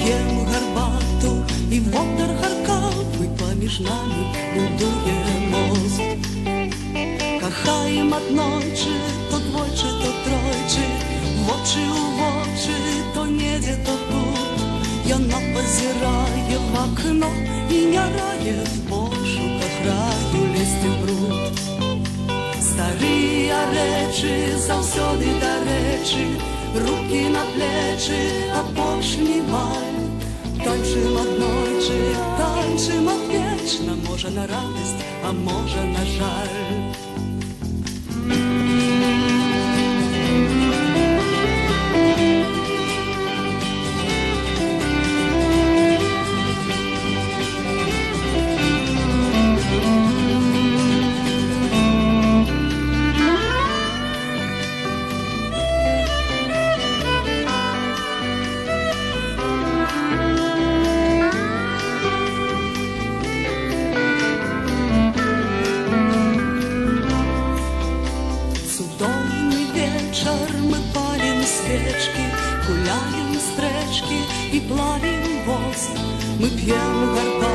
п'ємо гарбату, і вотер гаркавий поміж нами будує мост. Кохаєм однойче, то двойче, то тройче, в очі у очі, то неде, то тут. І вона позирає в окно і не рає в пошуках раю лізти в бруд. Старі речі, завсёди до речі, руки на плечі, а поршні валь. Танчим однойче, танчим вечно, може на радість, а може на жаль. Судовный вечер, мы палим свечки, гуляем стречки и плавим воск. Мы пьем горбату